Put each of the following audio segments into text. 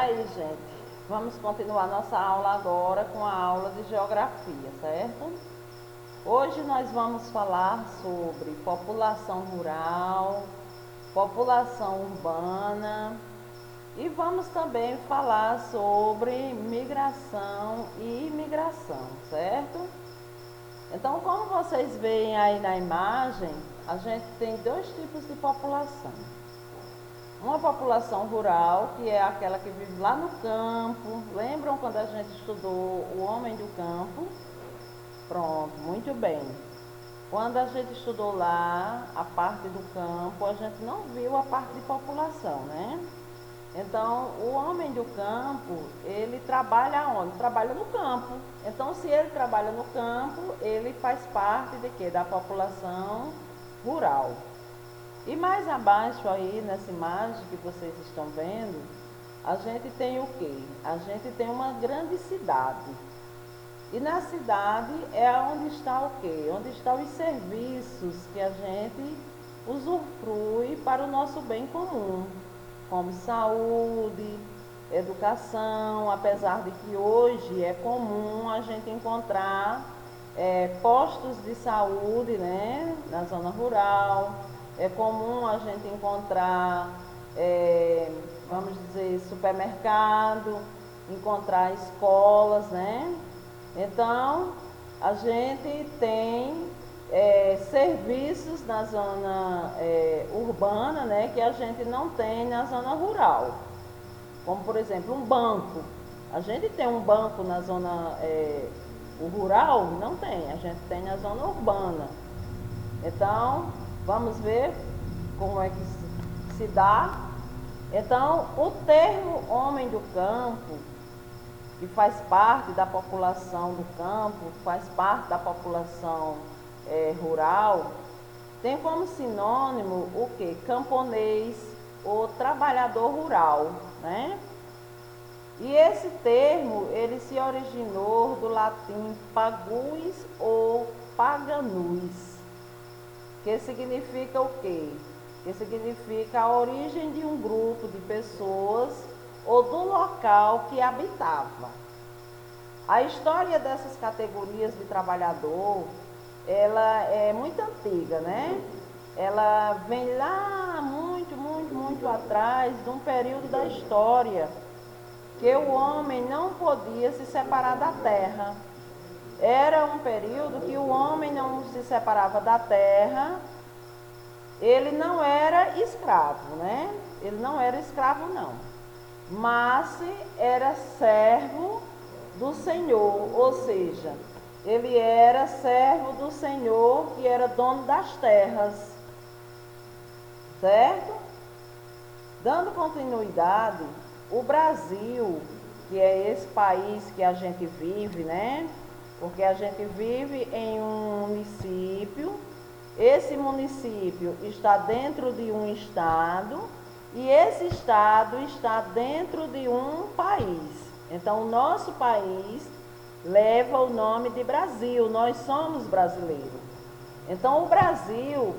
aí, gente, vamos continuar nossa aula agora com a aula de geografia, certo? Hoje nós vamos falar sobre população rural, população urbana e vamos também falar sobre migração e imigração, certo? Então, como vocês veem aí na imagem, a gente tem dois tipos de população. Uma população rural, que é aquela que vive lá no campo. Lembram quando a gente estudou o homem do campo? Pronto, muito bem. Quando a gente estudou lá a parte do campo, a gente não viu a parte de população, né? Então, o homem do campo, ele trabalha onde? Trabalha no campo. Então, se ele trabalha no campo, ele faz parte de quê? Da população rural. E mais abaixo aí, nessa imagem que vocês estão vendo, a gente tem o quê? A gente tem uma grande cidade. E na cidade é onde está o quê? Onde estão os serviços que a gente usufrui para o nosso bem comum, como saúde, educação, apesar de que hoje é comum a gente encontrar postos de saúde, né, na zona rural. É comum a gente encontrar, vamos dizer, supermercado, encontrar escolas, né? Então, a gente tem serviços na zona urbana, né, que a gente não tem na zona rural. Como, por exemplo, um banco. A gente tem um banco na zona rural? Não tem, a gente tem na zona urbana. Então, vamos ver como é que se dá. Então, o termo homem do campo, que faz parte da população do campo, faz parte da população rural, tem como sinônimo o quê? Camponês ou trabalhador rural, né? E esse termo, ele se originou do latim pagus ou paganus, que significa o quê? Que significa a origem de um grupo de pessoas ou do local que habitava. A história dessas categorias de trabalhador, ela é muito antiga, né? Ela vem lá muito atrás, de um período da história, que o homem não podia se separar da terra. Era um período que o homem não se separava da terra. Ele não era escravo, né? Ele não era escravo, não. Mas era servo do Senhor, ou seja, ele era servo do Senhor, que era dono das terras. Certo? Dando continuidade, o Brasil, que é esse país que a gente vive, né? Porque a gente vive em um município, esse município está dentro de um estado e esse estado está dentro de um país. Então, o nosso país leva o nome de Brasil, nós somos brasileiros. Então, o Brasil,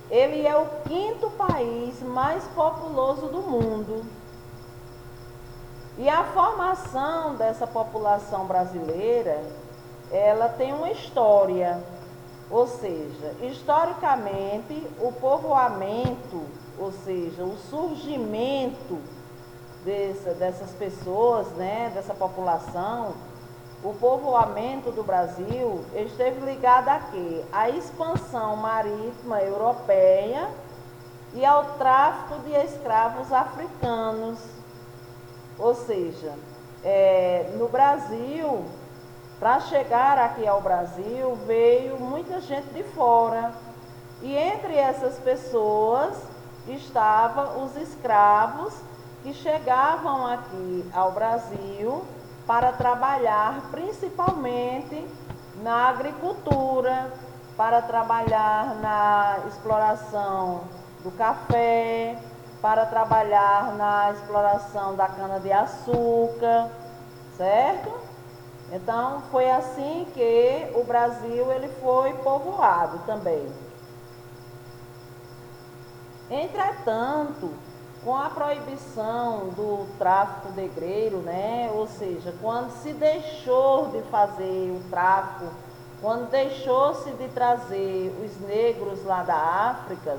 ele é o quinto país mais populoso do mundo. E a formação dessa população brasileira, ela tem uma história, ou seja, historicamente, o povoamento, ou seja, o surgimento dessas pessoas, né, dessa população, o povoamento do Brasil esteve ligado a quê? À expansão marítima europeia e ao tráfico de escravos africanos. Ou seja, no Brasil, para chegar aqui ao Brasil, veio muita gente de fora. E entre essas pessoas estavam os escravos que chegavam aqui ao Brasil para trabalhar principalmente na agricultura, para trabalhar na exploração do café, para trabalhar na exploração da cana-de-açúcar, certo? Então, foi assim que o Brasil ele foi povoado também. Entretanto, com a proibição do tráfico negreiro, né? Ou seja, quando se deixou de fazer o tráfico, quando deixou-se de trazer os negros lá da África,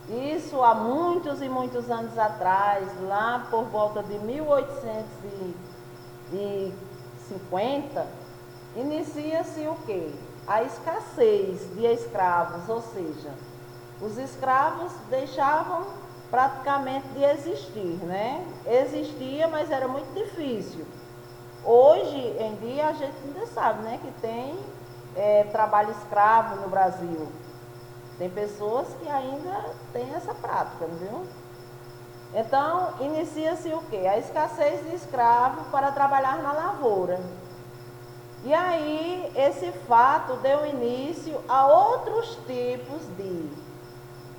isso há muitos e muitos anos atrás, lá por volta de 1850, inicia-se o quê? A escassez de escravos, ou seja, os escravos deixavam praticamente de existir, né? Existia, mas era muito difícil. Hoje em dia a gente ainda sabe, né, que tem trabalho escravo no Brasil. Tem pessoas que ainda têm essa prática, viu? Então, inicia-se o quê? A escassez de escravo para trabalhar na lavoura. E aí, esse fato deu início a outros tipos de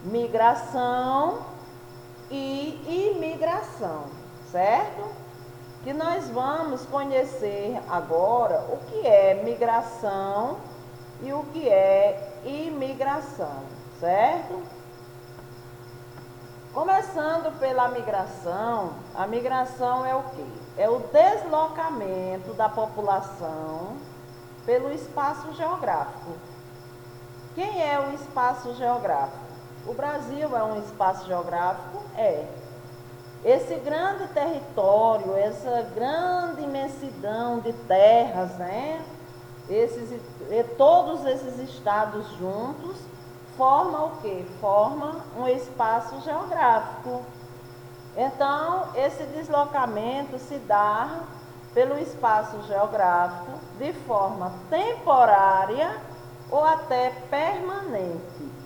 migração e imigração, certo? Que nós vamos conhecer agora o que é migração e o que é imigração, certo? Começando pela migração, a migração é o quê? É o deslocamento da população pelo espaço geográfico. Quem é o espaço geográfico? O Brasil é um espaço geográfico? É. Esse grande território, essa grande imensidão de terras, né? Todos esses estados juntos formam o quê? Formam um espaço geográfico. Então, esse deslocamento se dá pelo espaço geográfico de forma temporária ou até permanente,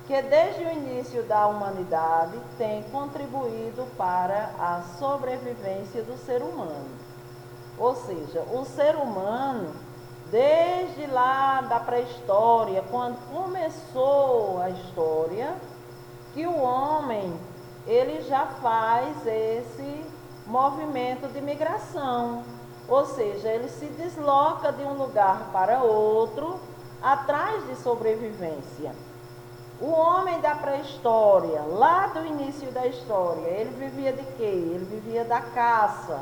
que desde o início da humanidade tem contribuído para a sobrevivência do ser humano. Ou seja, o ser humano, desde lá da pré-história, quando começou a história, que o homem, ele já faz esse movimento de migração. Ou seja, ele se desloca de um lugar para outro, atrás de sobrevivência. O homem da pré-história, lá do início da história, ele vivia de quê? Ele vivia da caça.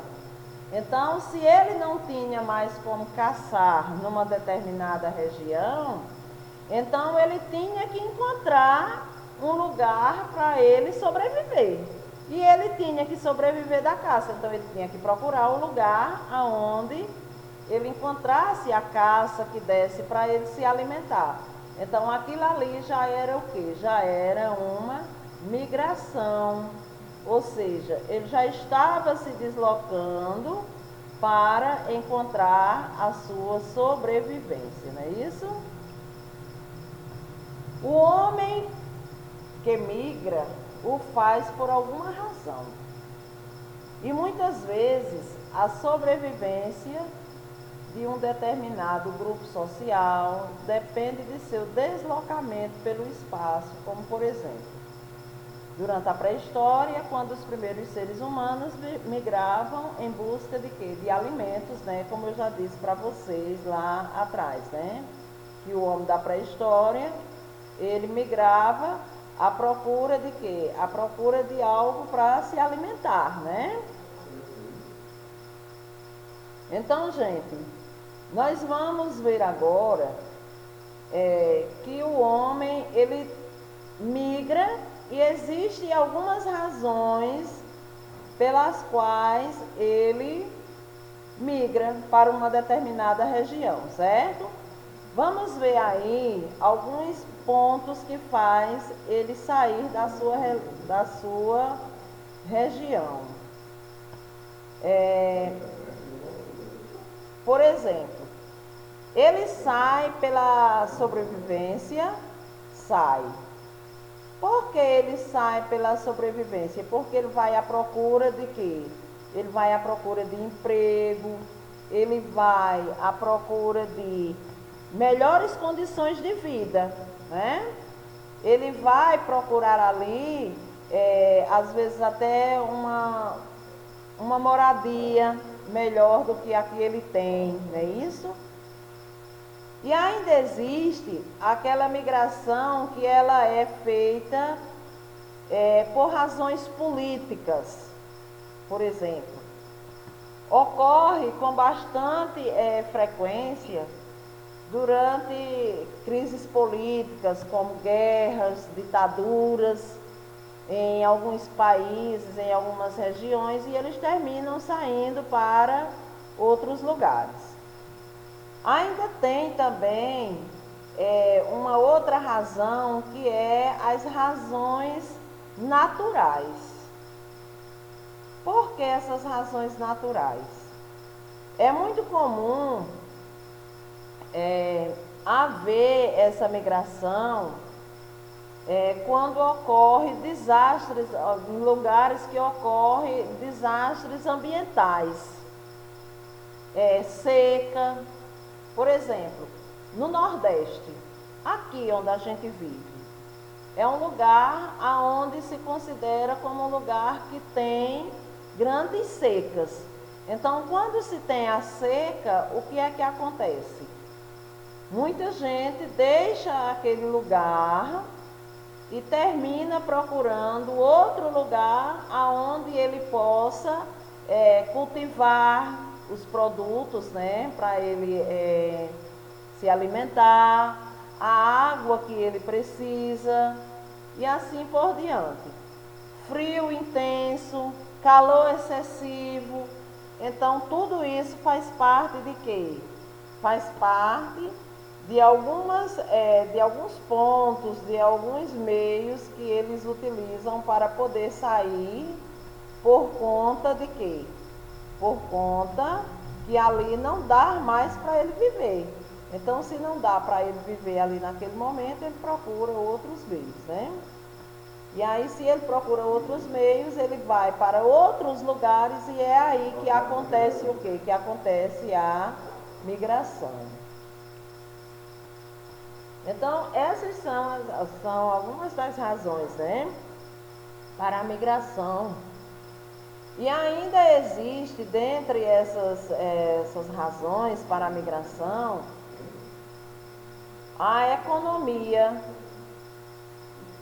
Então, se ele não tinha mais como caçar numa determinada região, então ele tinha que encontrar um lugar para ele sobreviver. E ele tinha que sobreviver da caça, então ele tinha que procurar um lugar onde ele encontrasse a caça que desse para ele se alimentar. Então aquilo ali já era o quê? Já era uma migração. Ou seja, ele já estava se deslocando para encontrar a sua sobrevivência, não é isso? O homem que migra o faz por alguma razão. E muitas vezes a sobrevivência de um determinado grupo social depende de seu deslocamento pelo espaço, como por exemplo, durante a pré-história, quando os primeiros seres humanos migravam em busca de quê? De alimentos, né? Como eu já disse para vocês lá atrás, né? Que o homem da pré-história, ele migrava à procura de quê? À procura de algo para se alimentar, né? Então, gente, nós vamos ver agora que o homem, ele migra e existem algumas razões pelas quais ele migra para uma determinada região, certo? Vamos ver aí alguns pontos que faz ele sair da sua região. Por exemplo, ele sai pela sobrevivência, sai. Por que ele sai pela sobrevivência? Porque ele vai à procura de quê? Ele vai à procura de emprego, ele vai à procura de melhores condições de vida, né? Ele vai procurar ali, às vezes até uma moradia melhor do que a que ele tem, não é isso? E ainda existe aquela migração que ela é feita por razões políticas, por exemplo. Ocorre com bastante frequência durante crises políticas, como guerras, ditaduras, em alguns países, em algumas regiões, e eles terminam saindo para outros lugares. Ainda tem também uma outra razão, que é as razões naturais. Por que essas razões naturais? É muito comum haver essa migração quando ocorre desastres, em lugares que ocorrem desastres ambientais, seca, por exemplo, no Nordeste, aqui onde a gente vive, é um lugar onde se considera como um lugar que tem grandes secas. Então, quando se tem a seca, o que é que acontece? Muita gente deixa aquele lugar e termina procurando outro lugar aonde ele possa cultivar os produtos, né, para ele se alimentar, a água que ele precisa e assim por diante. Frio intenso, calor excessivo, então tudo isso faz parte de quê? Faz parte de alguns pontos, de alguns meios que eles utilizam para poder sair, por conta de quê? Por conta que ali não dá mais para ele viver. Então, se não dá para ele viver ali naquele momento, ele procura outros meios, né? E aí, se ele procura outros meios, ele vai para outros lugares, e é aí que acontece o quê? Que acontece a migração. Então, essas são algumas das razões, né, para a migração. E ainda existe, dentre essas razões para a migração, a economia,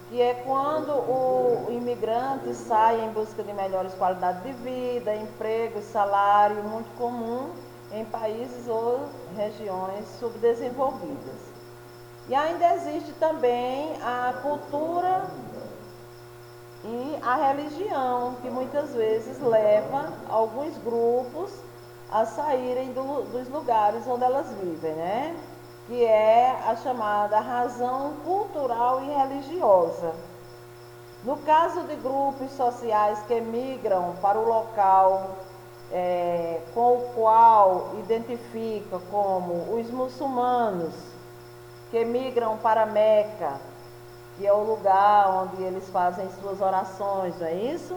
que é quando o imigrante sai em busca de melhores qualidades de vida, emprego, salário, muito comum em países ou regiões subdesenvolvidas. E ainda existe também a cultura e a religião, que muitas vezes leva alguns grupos a saírem dos lugares onde elas vivem, né? Que é a chamada razão cultural e religiosa. No caso de grupos sociais que migram para o local com o qual identifica como os muçulmanos, que migram para Meca, que é o lugar onde eles fazem suas orações, não é isso?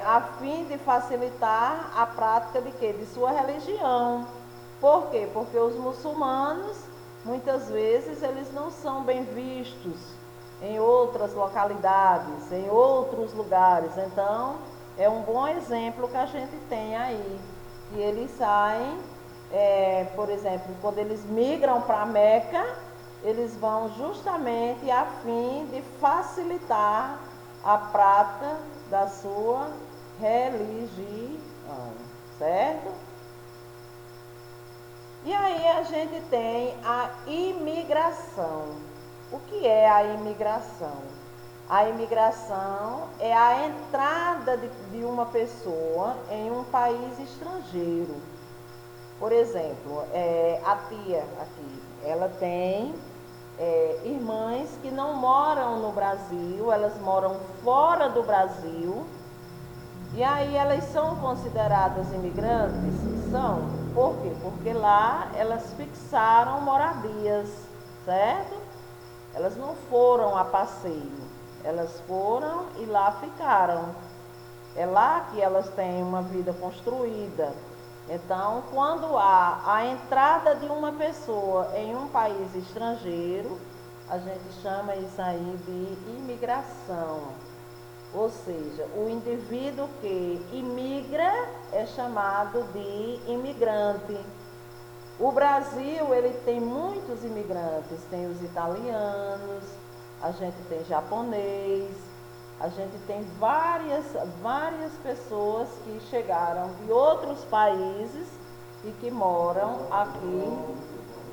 A fim de facilitar a prática de quê? De sua religião. Por quê? Porque os muçulmanos, muitas vezes, eles não são bem vistos em outras localidades, em outros lugares. Então, é um bom exemplo que a gente tem aí, que eles saem, por exemplo, quando eles migram para Meca, eles vão justamente a fim de facilitar a prática da sua religião, certo? E aí a gente tem a imigração. O que é a imigração? A imigração é a entrada de uma pessoa em um país estrangeiro. Por exemplo, a tia aqui, ela tem irmãs que não moram no Brasil, elas moram fora do Brasil, e aí elas são consideradas imigrantes? São. Por quê? Porque lá elas fixaram moradias, certo? Elas não foram a passeio, elas foram e lá ficaram. É lá que elas têm uma vida construída. Então, quando há a entrada de uma pessoa em um país estrangeiro, a gente chama isso aí de imigração. Ou seja, o indivíduo que imigra é chamado de imigrante. O Brasil, ele tem muitos imigrantes, tem os italianos, a gente tem japonês, a gente tem várias pessoas que chegaram de outros países e que moram aqui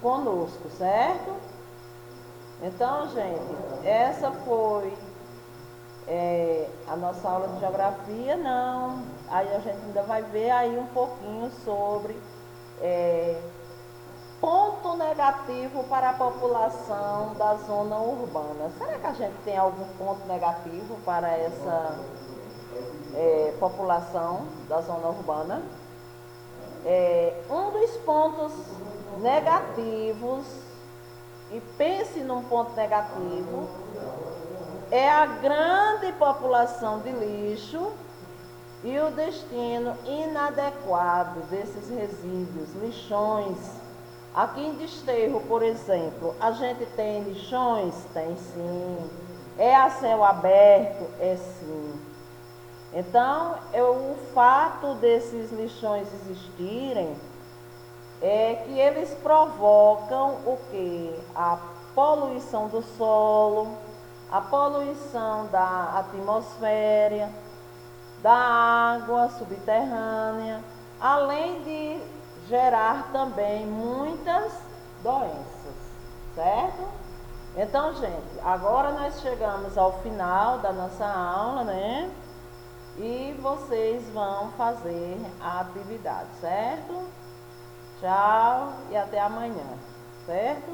conosco, certo? Então, gente, essa foi a nossa aula de geografia. Não, aí a gente ainda vai ver aí um pouquinho sobre ponto negativo para a população da zona urbana. Será que a gente tem algum ponto negativo para essa população da zona urbana? Um dos pontos negativos, e pense num ponto negativo, é a grande população de lixo e o destino inadequado desses resíduos, lixões. Aqui em Desterro, por exemplo, a gente tem lixões? Tem sim. É a céu aberto? É sim. Então, o fato desses lixões existirem é que eles provocam o quê? A poluição do solo, a poluição da atmosfera, da água subterrânea, além de gerar também muitas doenças, certo? Então, gente, agora nós chegamos ao final da nossa aula, né? E vocês vão fazer a atividade, certo? Tchau e até amanhã, certo?